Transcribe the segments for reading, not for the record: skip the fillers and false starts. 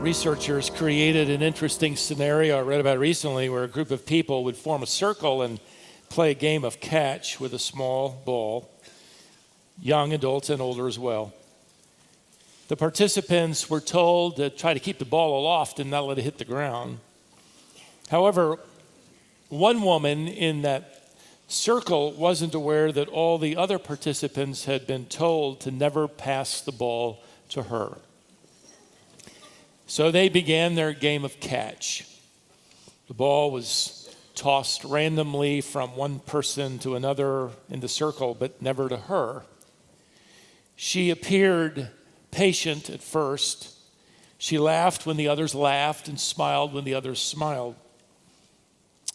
Researchers created an interesting scenario I read about recently where a group of people would form a circle and play a game of catch with a small ball, young adults and older as well. The participants were told to try to keep the ball aloft and not let it hit the ground. However, one woman in that circle wasn't aware that all the other participants had been told to never pass the ball to her. So they began their game of catch. The ball was tossed randomly from one person to another in the circle, but never to her. She appeared patient at first. She laughed when the others laughed and smiled when the others smiled.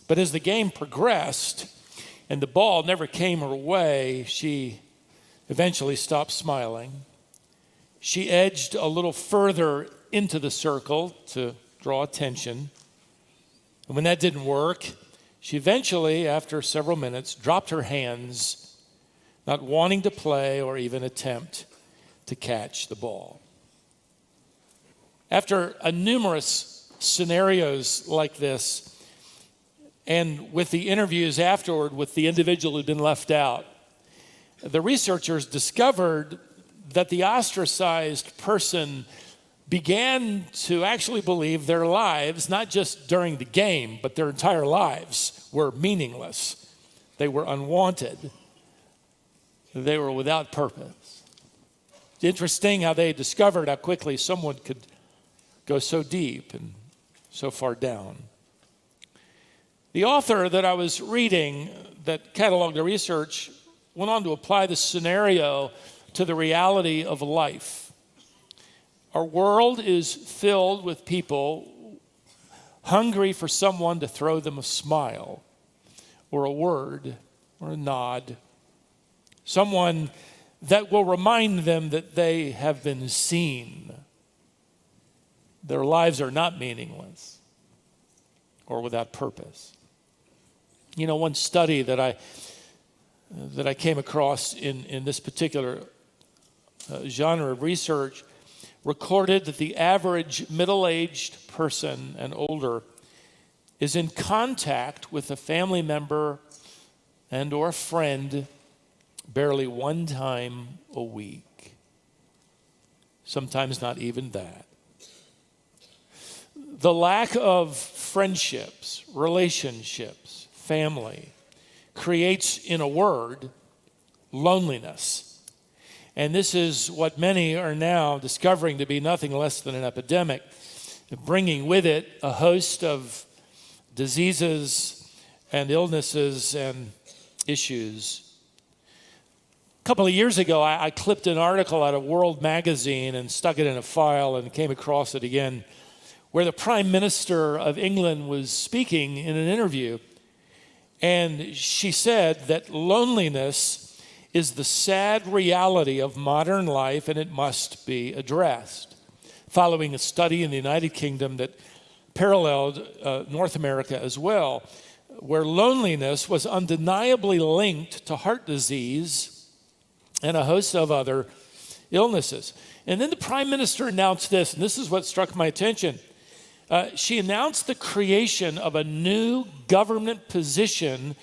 But as the game progressed and the ball never came her way, she eventually stopped smiling. She edged a little further into the circle to draw attention. And when that didn't work, she eventually, after several minutes, dropped her hands, not wanting to play or even attempt to catch the ball. After numerous scenarios like this, and with the interviews afterward with the individual who'd been left out, the researchers discovered that the ostracized person began to actually believe their lives, not just during the game, but their entire lives were meaningless. They were unwanted. They were without purpose. It's interesting how they discovered how quickly someone could go so deep and so far down. The author that I was reading that cataloged the research went on to apply the scenario to the reality of life. Our world is filled with people hungry for someone to throw them a smile or a word or a nod, someone that will remind them that they have been seen. Their lives are not meaningless or without purpose. You know, one study that I came across in this particular genre of research recorded that the average middle-aged person and older is in contact with a family member and or friend barely one time a week. Sometimes not even that. The lack of friendships, relationships, family creates, in a word, loneliness. And this is what many are now discovering to be nothing less than an epidemic, bringing with it a host of diseases and illnesses and issues. A couple of years ago, I clipped an article out of World Magazine and stuck it in a file and came across it again, where the Prime Minister of England was speaking in an interview. And she said that loneliness is the sad reality of modern life, and it must be addressed. Following a study in the United Kingdom that paralleled North America as well, where loneliness was undeniably linked to heart disease and a host of other illnesses. And then the Prime Minister announced this, and this is what struck my attention. She announced the creation of a new government position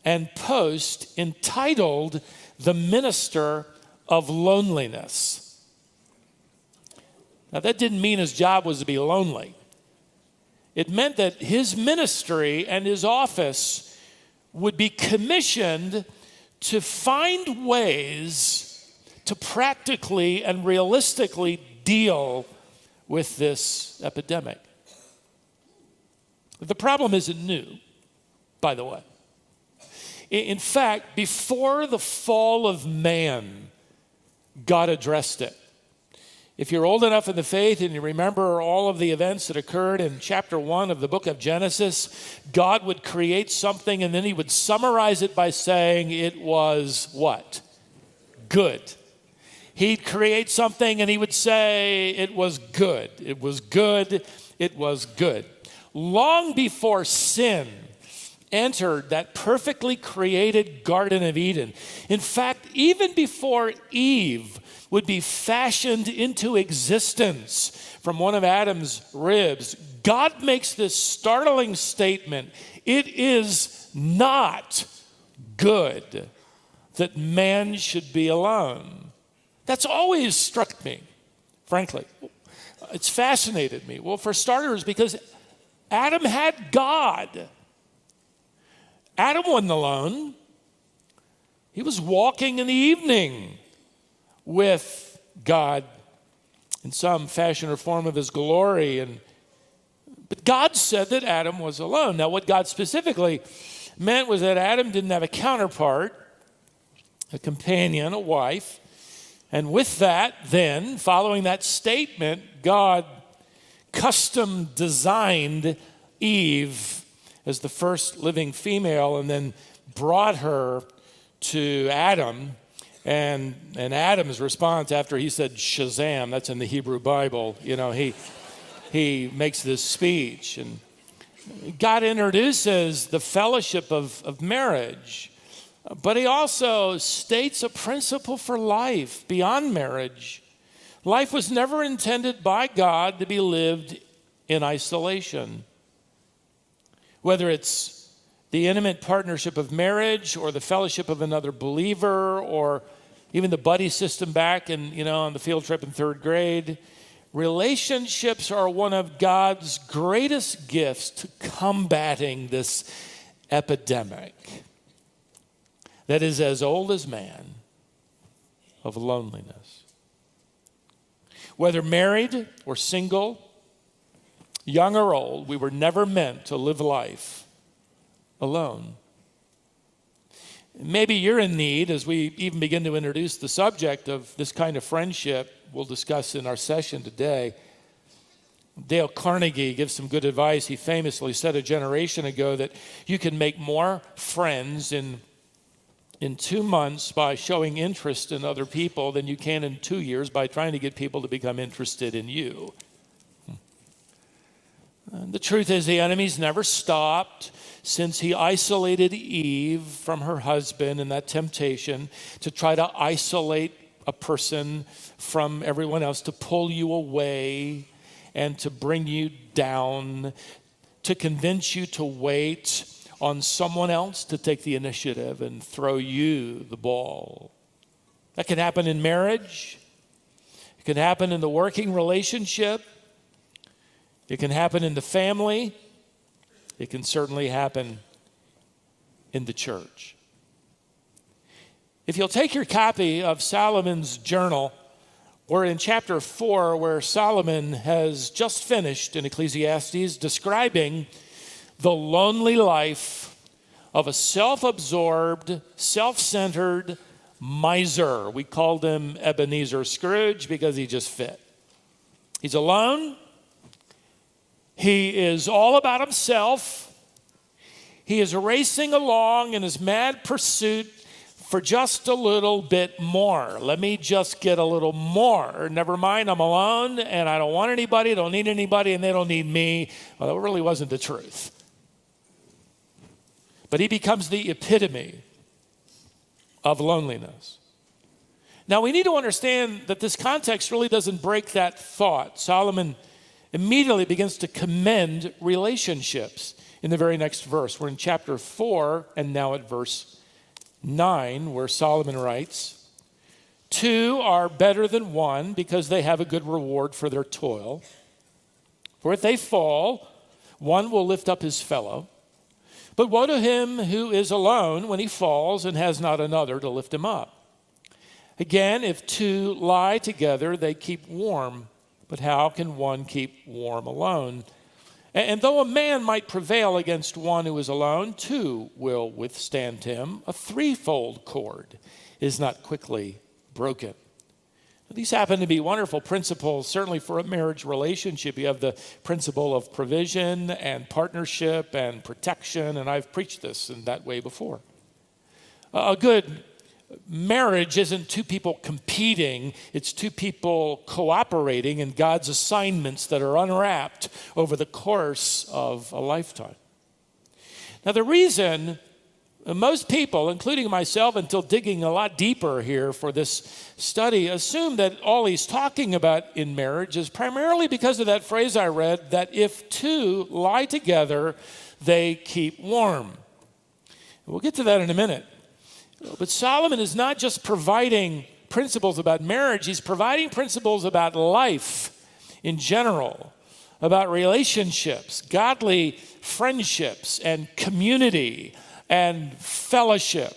and post entitled the Minister of Loneliness. Now, that didn't mean his job was to be lonely. It meant that his ministry and his office would be commissioned to find ways to practically and realistically deal with this epidemic. The problem isn't new, by the way. In fact, before the fall of man, God addressed it. If you're old enough in the faith and you remember all of the events that occurred in chapter 1 of the book of Genesis, God would create something and then he would summarize it by saying it was what? Good. He'd create something and he would say it was good. It was good. It was good. Long before sin entered that perfectly created Garden of Eden. In fact, even before Eve would be fashioned into existence from one of Adam's ribs, God makes this startling statement: it is not good that man should be alone. That's always struck me, frankly. It's fascinated me. Well, for starters, because Adam had God. Adam wasn't alone. He was walking in the evening with God in some fashion or form of his glory. But God said that Adam was alone. Now, what God specifically meant was that Adam didn't have a counterpart, a companion, a wife. And with that, then, following that statement, God custom designed Eve as the first living female and then brought her to Adam. And Adam's response after he said Shazam, that's in the Hebrew Bible, he makes this speech. And God introduces the fellowship of marriage. But he also states a principle for life beyond marriage. Life was never intended by God to be lived in isolation. Whether it's the intimate partnership of marriage or the fellowship of another believer or even the buddy system back on the field trip in third grade, relationships are one of God's greatest gifts to combating this epidemic that is as old as man of loneliness. Whether married or single, young or old, we were never meant to live life alone. Maybe you're in need, as we even begin to introduce the subject of this kind of friendship we'll discuss in our session today. Dale Carnegie gives some good advice. He famously said a generation ago that you can make more friends in 2 months by showing interest in other people than you can in 2 years by trying to get people to become interested in you. And the truth is, the enemy's never stopped since he isolated Eve from her husband in that temptation to try to isolate a person from everyone else, to pull you away and to bring you down, to convince you to wait on someone else to take the initiative and throw you the ball. That can happen in marriage. It can happen in the working relationship. It can happen in the family. It can certainly happen in the church. If you'll take your copy of Solomon's journal, we're in chapter 4, where Solomon has just finished in Ecclesiastes describing the lonely life of a self-absorbed, self-centered miser. We called him Ebenezer Scrooge because he just fit. He's alone. He is all about himself. He is racing along in his mad pursuit for just a little bit more. Let me just get a little more. Never mind, I'm alone and I don't want anybody, don't need anybody, and they don't need me. Well, that really wasn't the truth. But he becomes the epitome of loneliness. Now, we need to understand that this context really doesn't break that thought. Solomon immediately begins to commend relationships in the very next verse. We're in chapter 4 and now at verse 9, where Solomon writes, 2 are better than 1 because they have a good reward for their toil. For if they fall, one will lift up his fellow. But woe to him who is alone when he falls and has not another to lift him up. Again, if 2 lie together, they keep warm. But how can one keep warm alone? And though a man might prevail against one who is alone, 2 will withstand him. A threefold cord is not quickly broken. These happen to be wonderful principles, certainly for a marriage relationship. You have the principle of provision and partnership and protection, and I've preached this in that way before. A good marriage isn't 2 people competing, it's 2 people cooperating in God's assignments that are unwrapped over the course of a lifetime. Now, the reason most people, including myself, until digging a lot deeper here for this study, assume that all he's talking about in marriage is primarily because of that phrase I read, that if two lie together, they keep warm. We'll get to that in a minute. But Solomon is not just providing principles about marriage, he's providing principles about life in general, about relationships, godly friendships, and community, and fellowship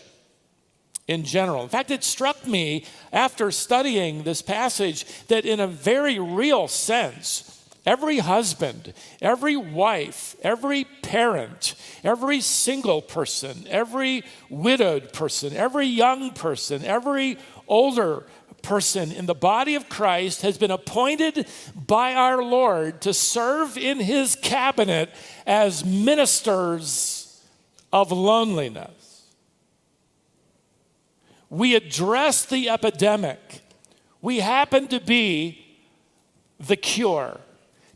in general. In fact, it struck me after studying this passage that in a very real sense, every husband, every wife, every parent, every single person, every widowed person, every young person, every older person in the body of Christ has been appointed by our Lord to serve in his cabinet as ministers of loneliness. We address the epidemic. We happen to be the cure.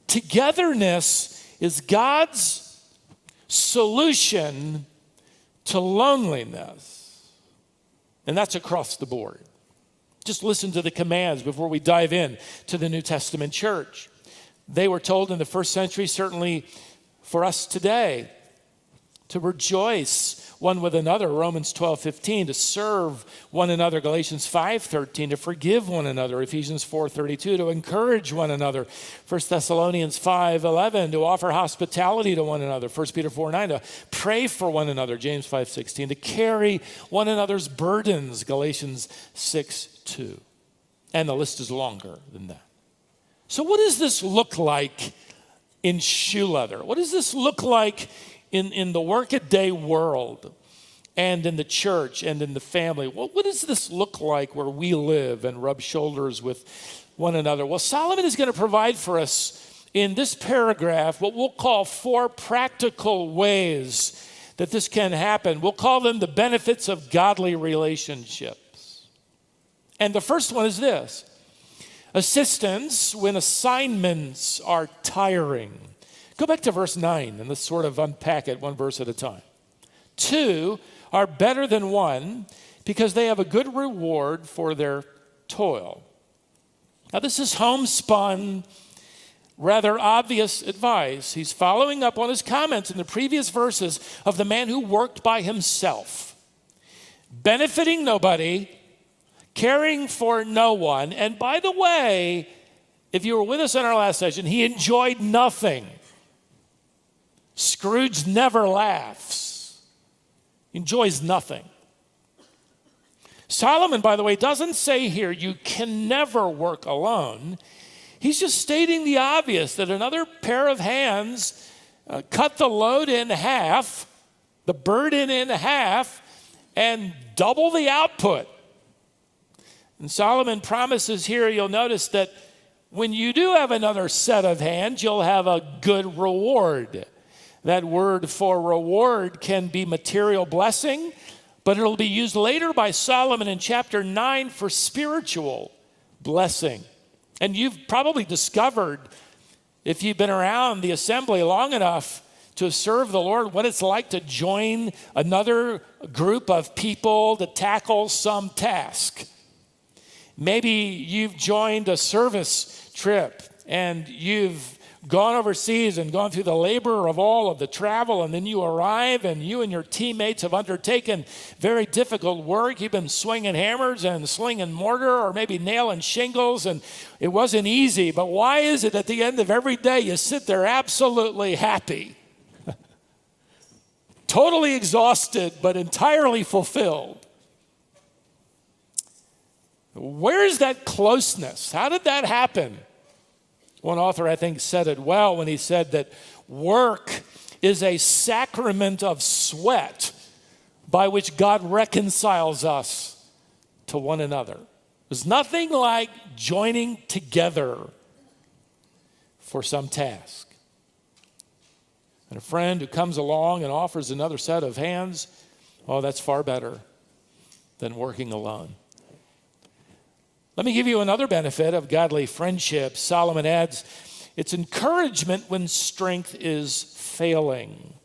Togetherness is God's solution to loneliness. And that's across the board. Just listen to the commands before we dive in to the New Testament church. They were told in the first century, certainly for us today, to rejoice one with another, Romans 12:15, to serve one another, Galatians 5:13, to forgive one another, Ephesians 4:32, to encourage one another, 1 Thessalonians 5:11, to offer hospitality to one another, 1 Peter 4:9, to pray for one another, James 5:16, to carry one another's burdens, Galatians 6:2. And the list is longer than that. So what does this look like in shoe leather? What does this look like in the workaday world and in the church and in the family? What does this look like where we live and rub shoulders with one another? Well, Solomon is going to provide for us in this paragraph what we'll call 4 practical ways that this can happen. We'll call them the benefits of godly relationships. And the first one is this: assistance when assignments are tiring. Go back to verse 9 and let's sort of unpack it one verse at a time. 2 are better than 1 because they have a good reward for their toil. Now, this is homespun, rather obvious advice. He's following up on his comments in the previous verses of the man who worked by himself, benefiting nobody, caring for no one. And by the way, if you were with us in our last session, he enjoyed nothing. Scrooge never laughs, enjoys nothing. Solomon, by the way, doesn't say here you can never work alone. He's just stating the obvious, that another pair of hands cut the load in half, the burden in half, and double the output. And Solomon promises here, you'll notice that when you do have another set of hands, you'll have a good reward. That word for reward can be material blessing, but it'll be used later by Solomon in chapter 9 for spiritual blessing. And you've probably discovered, if you've been around the assembly long enough to serve the Lord, what it's like to join another group of people to tackle some task. Maybe you've joined a service trip and you've gone overseas and gone through the labor of all of the travel, and then you arrive and you and your teammates have undertaken very difficult work. You've been swinging hammers and slinging mortar or maybe nailing shingles, and it wasn't easy. But why is it at the end of every day you sit there absolutely happy? Totally exhausted, but entirely fulfilled. Where is that closeness? How did that happen? One author, I think, said it well when he said that work is a sacrament of sweat by which God reconciles us to one another. There's nothing like joining together for some task. And a friend who comes along and offers another set of hands, oh, that's far better than working alone. Let me give you another benefit of godly friendship. Solomon adds, it's encouragement when strength is failing.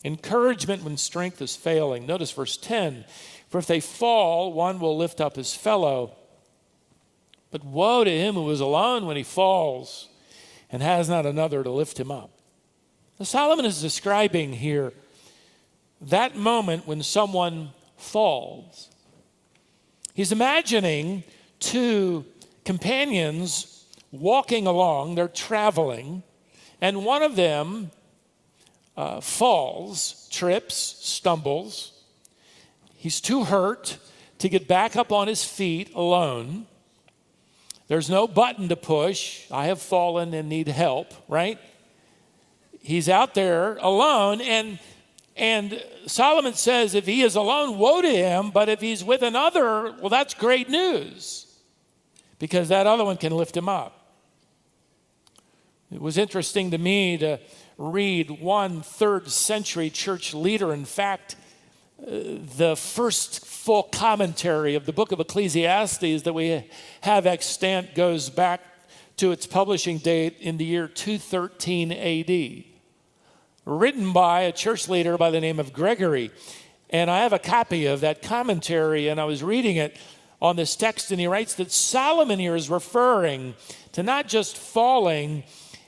Encouragement when strength is failing. Notice verse 10. For if they fall, one will lift up his fellow. But woe to him who is alone when he falls and has not another to lift him up. Now, Solomon is describing here that moment when someone falls. He's imagining two companions walking along, they're traveling, and one of them falls, trips, stumbles. He's too hurt to get back up on his feet alone. There's no button to push. I have fallen and need help, right? He's out there alone, and Solomon says if he is alone, woe to him, but if he's with another, well, that's great news, because that other one can lift him up. It was interesting to me to read one 3rd century church leader. In fact, the first full commentary of the book of Ecclesiastes that we have extant goes back to its publishing date in the year 213 AD, written by a church leader by the name of Gregory. And I have a copy of that commentary, and I was reading it on this text, and he writes that Solomon here is referring to not just falling.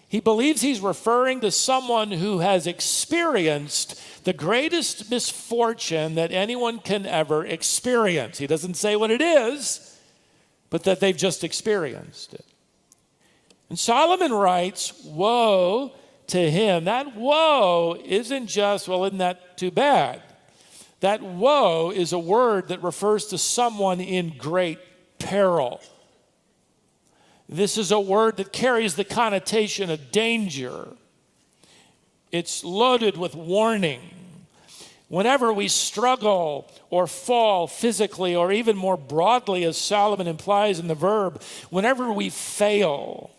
He believes he's referring to someone who has experienced the greatest misfortune that anyone can ever experience. He doesn't say what it is, but that they've just experienced it. And Solomon writes, woe to him. That woe isn't just, well, isn't that too bad? That woe is a word that refers to someone in great peril. This is a word that carries the connotation of danger. It's loaded with warning. Whenever we struggle or fall physically, or even more broadly, as Solomon implies in the verb, whenever we fail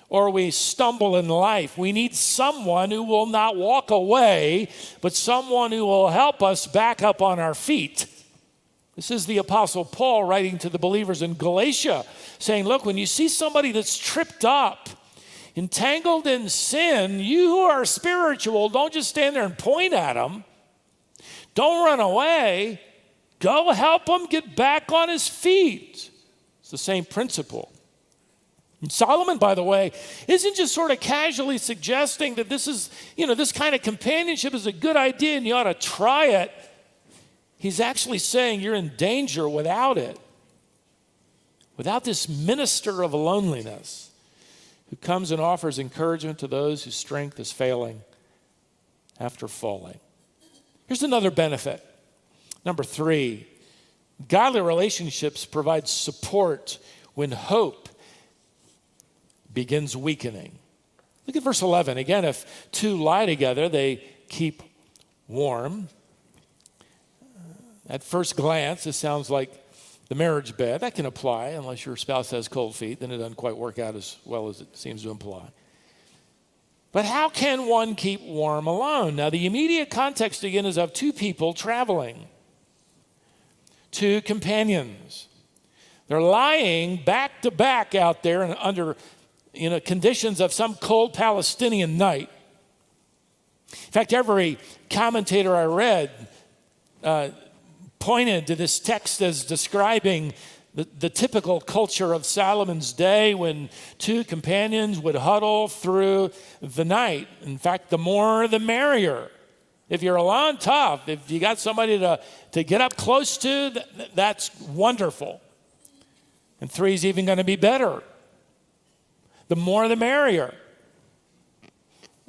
or we stumble in life, we need someone who will not walk away, but someone who will help us back up on our feet. This is the Apostle Paul writing to the believers in Galatia, saying, look, when you see somebody that's tripped up, entangled in sin, you who are spiritual, don't just stand there and point at them. Don't run away. Go help him get back on his feet. It's the same principle. And Solomon, by the way, isn't just sort of casually suggesting that this is, this kind of companionship is a good idea and you ought to try it. He's actually saying you're in danger without it. Without this minister of loneliness who comes and offers encouragement to those whose strength is failing after falling. Here's another benefit. Number 3, godly relationships provide support when hope begins weakening. Look at verse 11. Again, if two lie together, they keep warm. At first glance, this sounds like the marriage bed. That can apply unless your spouse has cold feet. Then it doesn't quite work out as well as it seems to imply. But how can one keep warm alone? Now, the immediate context, again, is of two people traveling. Two companions. They're lying back to back out there and under conditions of some cold Palestinian night. In fact, every commentator I read pointed to this text as describing the typical culture of Solomon's day when two companions would huddle through the night. In fact, the more the merrier. If you're alone, tough. If you got somebody to get up close to, that's wonderful. And 3 is even going to be better. The more the merrier.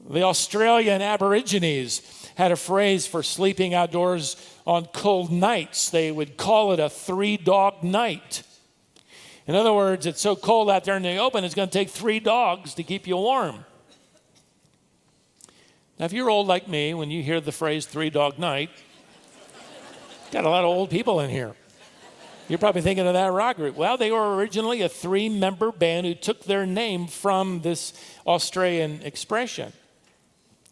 The Australian Aborigines had a phrase for sleeping outdoors on cold nights. They would call it a 3-dog night. In other words, it's so cold out there in the open, it's going to take 3 dogs to keep you warm. Now, if you're old like me, when you hear the phrase 3-dog night, got a lot of old people in here. You're probably thinking of that rock group. Well, they were originally a 3-member band who took their name from this Australian expression.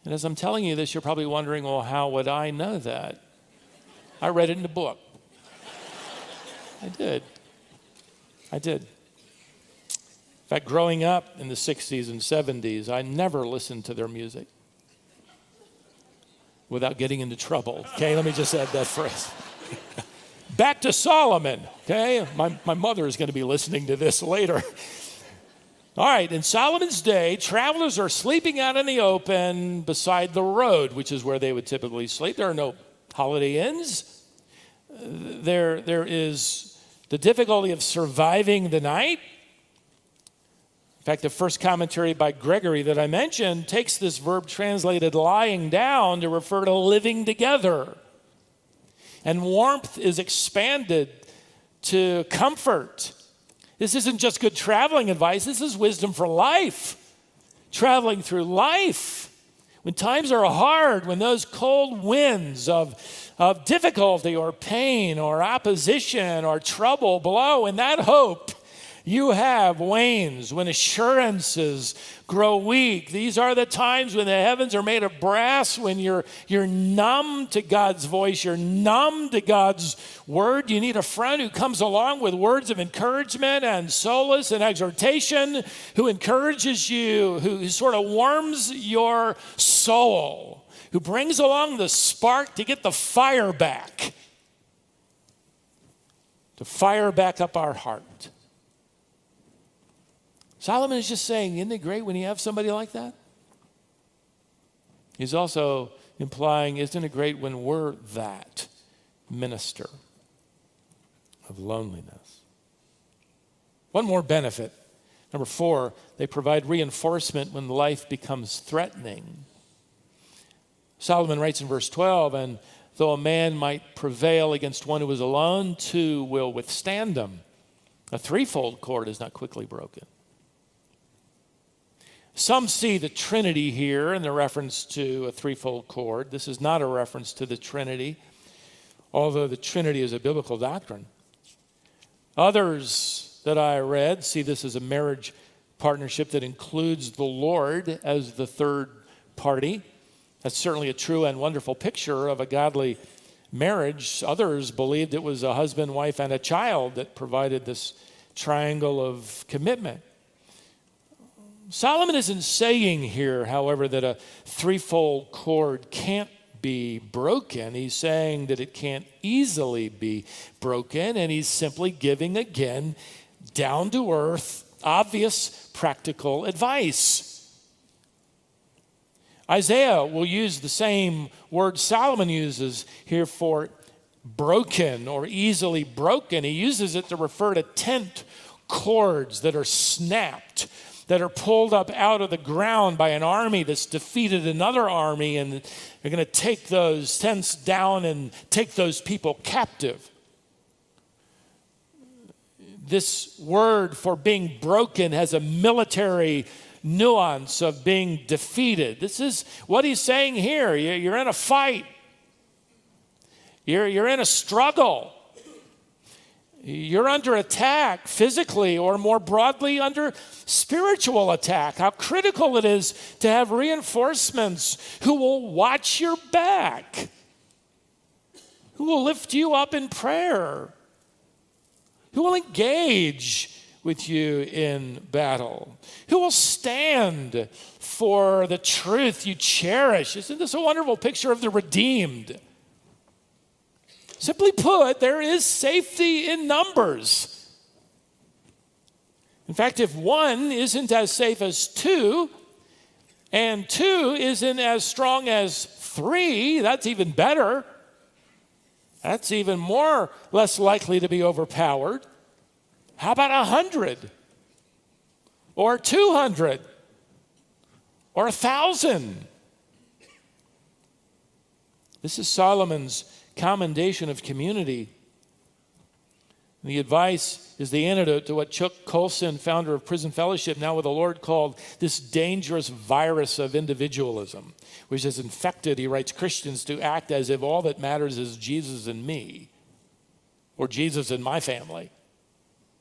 And as I'm telling you this, you're probably wondering, well, how would I know that? I read it in the book. I did. In fact, growing up in the 60s and 70s, I never listened to their music. without getting into trouble. Okay, let me just add that phrase. Back to Solomon, okay? My mother is going to be listening to this later. All right, in Solomon's day, travelers are sleeping out in the open beside the road, which is where they would typically sleep. There are no Holiday Inns. There is the difficulty of surviving the night. In fact, the first commentary by Gregory that I mentioned takes this verb translated lying down to refer to living together. And warmth is expanded to comfort. This isn't just good traveling advice. This is wisdom for life. Traveling through life. When times are hard, when those cold winds of difficulty or pain or opposition or trouble blow, and that hope you have wanes, when assurances grow weak. These are the times when the heavens are made of brass, when you're numb to God's voice, you're numb to God's word. You need a friend who comes along with words of encouragement and solace and exhortation, who encourages you, who sort of warms your soul, who brings along the spark to get the fire back, to fire back up our heart. Solomon is just saying, isn't it great when you have somebody like that? He's also implying, isn't it great when we're that minister of loneliness? One more benefit. Number 4, they provide reinforcement when life becomes threatening. Solomon writes in verse 12, and though a man might prevail against one who is alone, 2 will withstand him. A threefold cord is not quickly broken. Some see the Trinity here in the reference to a threefold cord. This is not a reference to the Trinity, although the Trinity is a biblical doctrine. Others that I read see this as a marriage partnership that includes the Lord as the third party. That's certainly a true and wonderful picture of a godly marriage. Others believed it was a husband, wife, and a child that provided this triangle of commitment. Solomon isn't saying here, however, that a threefold cord can't be broken. He's saying that it can't easily be broken, and he's simply giving, again, down-to-earth, obvious, practical advice. Isaiah will use the same word Solomon uses here for broken or easily broken. He uses it to refer to tent cords that are snapped, that are pulled up out of the ground by an army that's defeated another army, and they're going to take those tents down and take those people captive. This word for being broken has a military nuance of being defeated. This is what he's saying here. You're in a fight. You're in a struggle. You're under attack physically, or more broadly under spiritual attack. How critical it is to have reinforcements who will watch your back, who will lift you up in prayer, who will engage with you in battle, who will stand for the truth you cherish. Isn't this a wonderful picture of the redeemed? Simply put, there is safety in numbers. In fact, if 1 isn't as safe as 2, and 2 isn't as strong as 3, that's even better. That's even less likely to be overpowered. How about 100? Or 200? Or 1,000? This is Solomon's commendation of community. The advice is the antidote to what Chuck Colson, founder of Prison Fellowship, now with the Lord, called this dangerous virus of individualism, which has infected, he writes, Christians to act as if all that matters is Jesus and me, or Jesus and my family,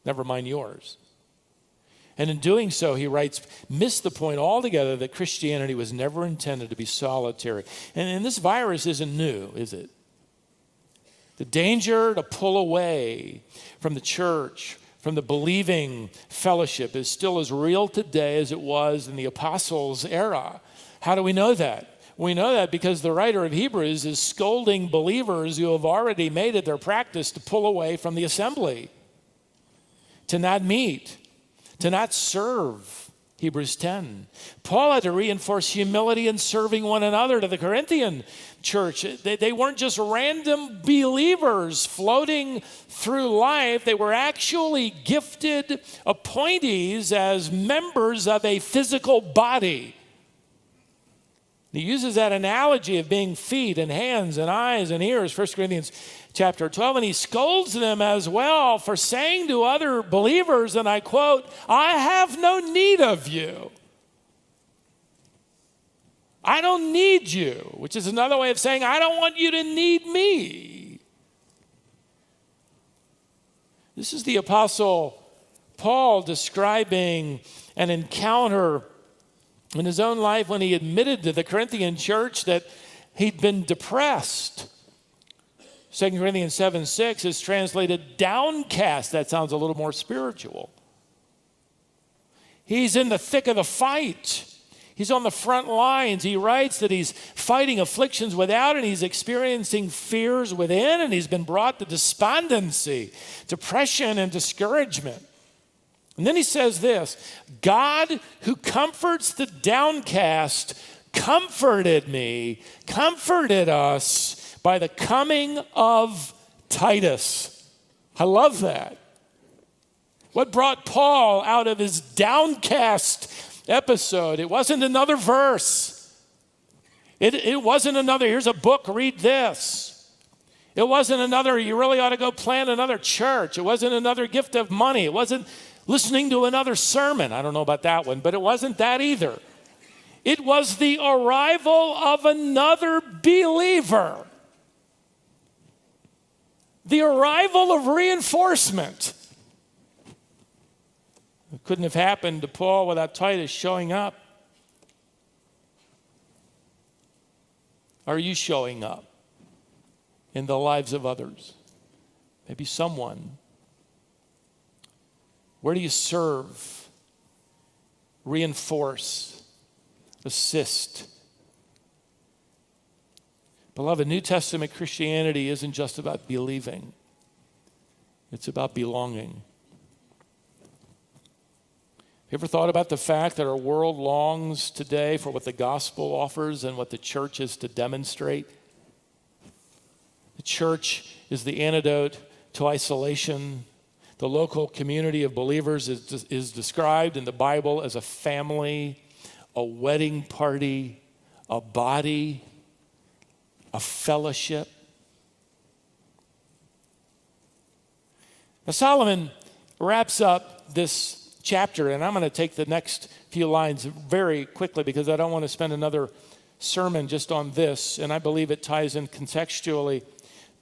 never mind yours. And in doing so, he writes, miss the point altogether that Christianity was never intended to be solitary. And this virus isn't new, is it? The danger to pull away from the church, from the believing fellowship, is still as real today as it was in the apostles' era. How do we know that? We know that because the writer of Hebrews is scolding believers who have already made it their practice to pull away from the assembly, to not meet, to not serve. Hebrews 10. Paul had to reinforce humility in serving one another to the Corinthian church. They weren't just random believers floating through life. They were actually gifted appointees as members of a physical body. He uses that analogy of being feet and hands and eyes and ears, 1 Corinthians chapter 12, and he scolds them as well for saying to other believers, and I quote, "I have no need of you. I don't need you," which is another way of saying, I don't want you to need me. This is the Apostle Paul describing an encounter in his own life when he admitted to the Corinthian church that he'd been depressed. 2 Corinthians 7:6 is translated downcast. That sounds a little more spiritual. He's in the thick of the fight. He's on the front lines. He writes that he's fighting afflictions without, and he's experiencing fears within, and he's been brought to despondency, depression, and discouragement. And then he says this, God who comforts the downcast comforted me, comforted us by the coming of Titus. I love that. What brought Paul out of his downcast episode? It wasn't another verse. It wasn't another, here's a book, read this. It wasn't another, you really ought to go plant another church. It wasn't another gift of money. It wasn't listening to another sermon. I don't know about that one, but it wasn't that either. It was the arrival of another believer. The arrival of reinforcement. It couldn't have happened to Paul without Titus showing up. Are you showing up in the lives of others? Maybe someone. Where do you serve, reinforce, assist? Beloved, New Testament Christianity isn't just about believing. It's about belonging. Have you ever thought about the fact that our world longs today for what the gospel offers and what the church is to demonstrate? The church is the antidote to isolation. The local community of believers is described in the Bible as a family, a wedding party, a body, a fellowship. Now, Solomon wraps up this chapter, and I'm going to take the next few lines very quickly because I don't want to spend another sermon just on this, and I believe it ties in contextually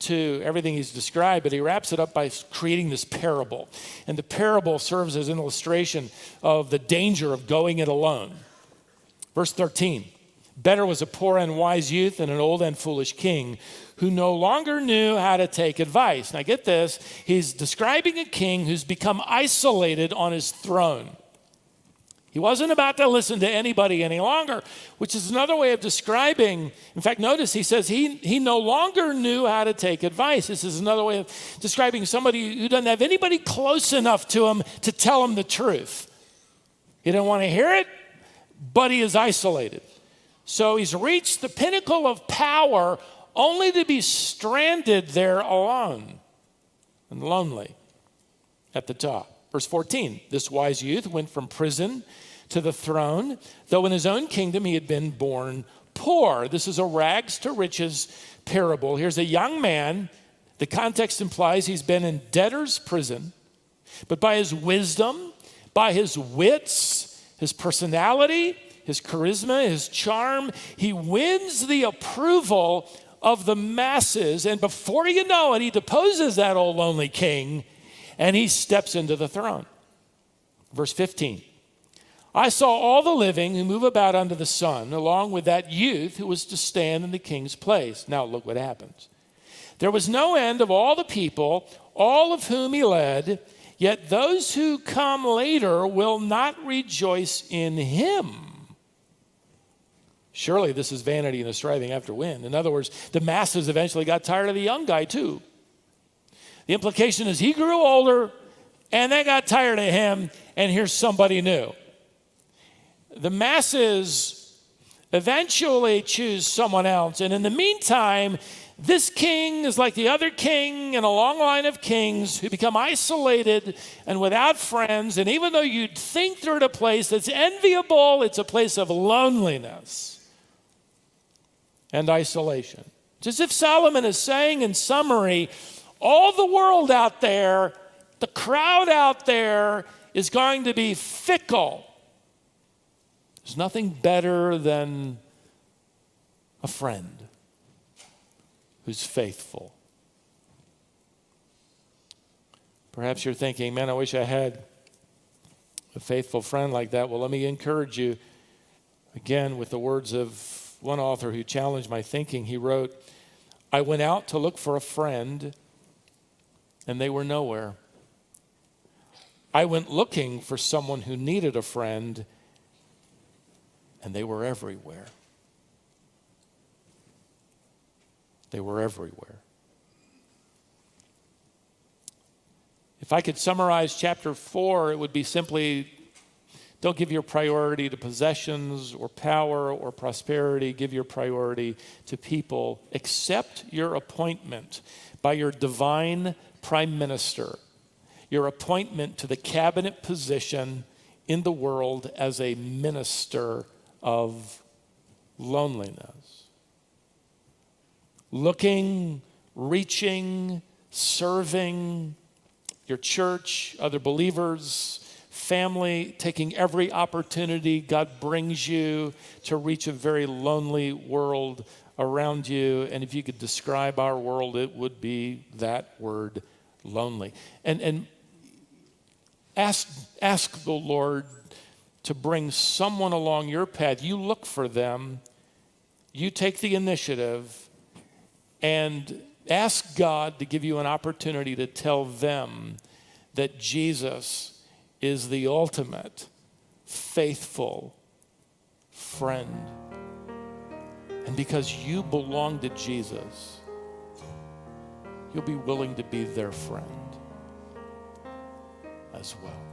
to everything he's described, but he wraps it up by creating this parable. And the parable serves as an illustration of the danger of going it alone. Verse 13, better was a poor and wise youth than an old and foolish king who no longer knew how to take advice. Now get this, he's describing a king who's become isolated on his throne. He wasn't about to listen to anybody any longer, which is another way of describing. In fact, notice he says he no longer knew how to take advice. This is another way of describing somebody who doesn't have anybody close enough to him to tell him the truth. He didn't want to hear it, but he is isolated. So he's reached the pinnacle of power only to be stranded there alone and lonely at the top. Verse 14, this wise youth went from prison to the throne, though in his own kingdom he had been born poor. This is a rags to riches parable. Here's a young man. The context implies he's been in debtor's prison, but by his wisdom, by his wits, his personality, his charisma, his charm, he wins the approval of the masses. And before you know it, he deposes that old lonely king and he steps into the throne. Verse 15, I saw all the living who move about under the sun, along with that youth who was to stand in the king's place. Now look what happens. There was no end of all the people, all of whom he led, yet those who come later will not rejoice in him. Surely this is vanity and a striving after wind. In other words, the masses eventually got tired of the young guy too. The implication is he grew older and they got tired of him, and here's somebody new. The masses eventually choose someone else, and in the meantime, this king is like the other king in a long line of kings who become isolated and without friends. And even though you'd think they're at a place that's enviable, it's a place of loneliness and isolation. It's as if Solomon is saying in summary, all the world out there, the crowd out there is going to be fickle. There's nothing better than a friend who's faithful. Perhaps you're thinking, man, I wish I had a faithful friend like that. Well, let me encourage you again with the words of one author who challenged my thinking. He wrote, I went out to look for a friend, and they were nowhere. I went looking for someone who needed a friend, and they were everywhere. They were everywhere. If I could summarize chapter 4, it would be simply, don't give your priority to possessions or power or prosperity. Give your priority to people. Accept your appointment by your divine prime minister, your appointment to the cabinet position in the world as a minister of loneliness. Looking, reaching, serving your church, other believers, family, taking every opportunity God brings you to reach a very lonely world around you. And if you could describe our world, it would be that word, lonely. And ask the Lord to bring someone along your path. You look for them. You take the initiative. And ask God to give you an opportunity to tell them that Jesus is the ultimate faithful friend. And because you belong to Jesus, you'll be willing to be their friend as well.